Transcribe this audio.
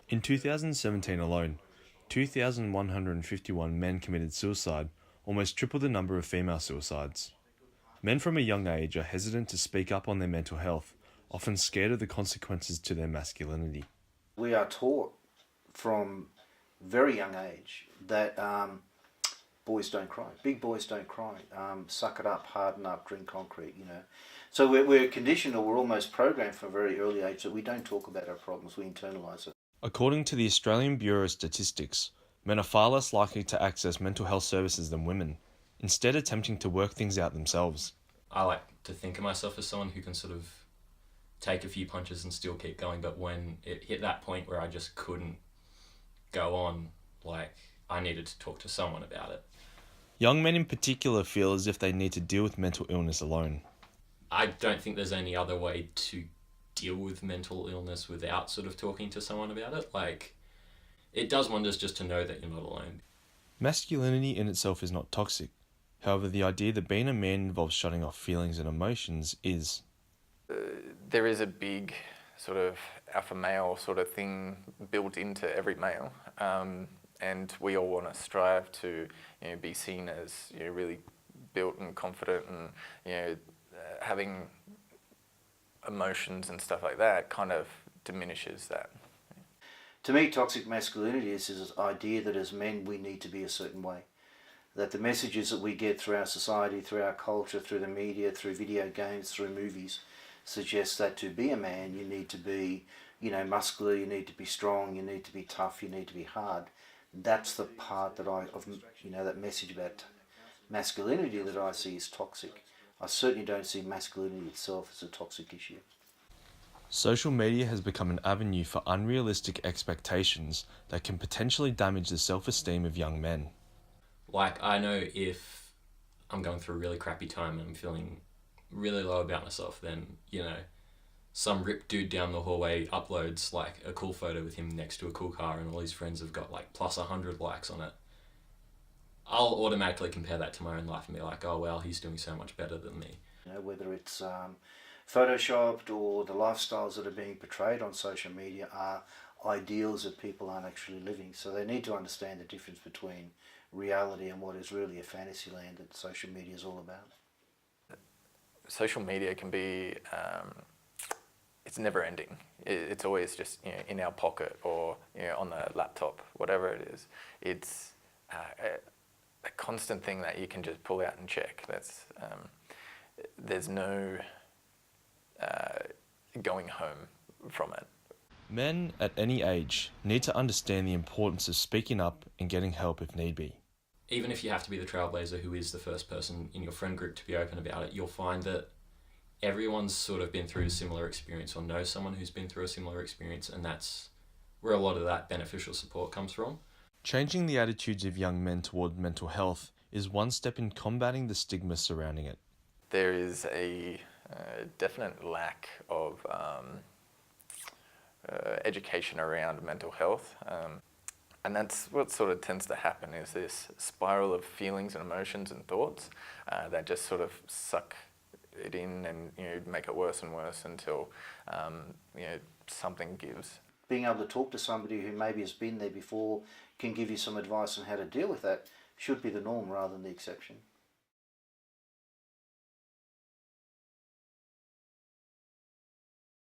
In 2017 alone, 2,151 men committed suicide, almost triple the number of female suicides. Men from a young age are hesitant to speak up on their mental health, often scared of the consequences to their masculinity. We are taught from very young age that boys don't cry. Big boys don't cry. Suck it up, harden up, drink concrete, So we're conditioned, or we're almost programmed from a very early age that we don't talk about our problems, we internalise it. According to the Australian Bureau of Statistics, men are far less likely to access mental health services than women, instead attempting to work things out themselves. I like to think of myself as someone who can sort of take a few punches and still keep going, but when it hit that point where I just couldn't go on, I needed to talk to someone about it. Young men in particular feel as if they need to deal with mental illness alone. I don't think there's any other way to deal with mental illness without sort of talking to someone about it. It does wonders just to know that you're not alone. Masculinity in itself is not toxic. However, the idea that being a man involves shutting off feelings and emotions is. There is a big sort of alpha male sort of thing built into every male, and we all want to strive to be seen as really built and confident, and having emotions and stuff like that kind of diminishes that. To me, toxic masculinity is this idea that as men we need to be a certain way. That the messages that we get through our society, through our culture, through the media, through video games, through movies, suggests that to be a man you need to be, muscular, you need to be strong, you need to be tough, you need to be hard. That's the part that that message about masculinity that I see is toxic. I certainly don't see masculinity itself as a toxic issue. Social media has become an avenue for unrealistic expectations that can potentially damage the self-esteem of young men. I know if I'm going through a really crappy time and I'm feeling really low about myself, then, some ripped dude down the hallway uploads a cool photo with him next to a cool car and all his friends have got plus 100 likes on it. I'll automatically compare that to my own life and be like, oh well, he's doing so much better than me. Whether it's photoshopped or the lifestyles that are being portrayed on social media are ideals that people aren't actually living. So they need to understand the difference between reality and what is really a fantasy land that social media is all about. Social media can be, it's never ending. It's always just in our pocket or on the laptop, whatever it is. It's a constant thing that you can just pull out and check. There's no going home from it. Men at any age need to understand the importance of speaking up and getting help if need be. Even if you have to be the trailblazer who is the first person in your friend group to be open about it, you'll find that everyone's sort of been through a similar experience or knows someone who's been through a similar experience, and that's where a lot of that beneficial support comes from. Changing the attitudes of young men toward mental health is one step in combating the stigma surrounding it. There is a definite lack of education around mental health, and that's what sort of tends to happen, is this spiral of feelings and emotions and thoughts that just sort of suck it in and make it worse and worse until something gives. Being able to talk to somebody who maybe has been there before, can give you some advice on how to deal with that, should be the norm rather than the exception.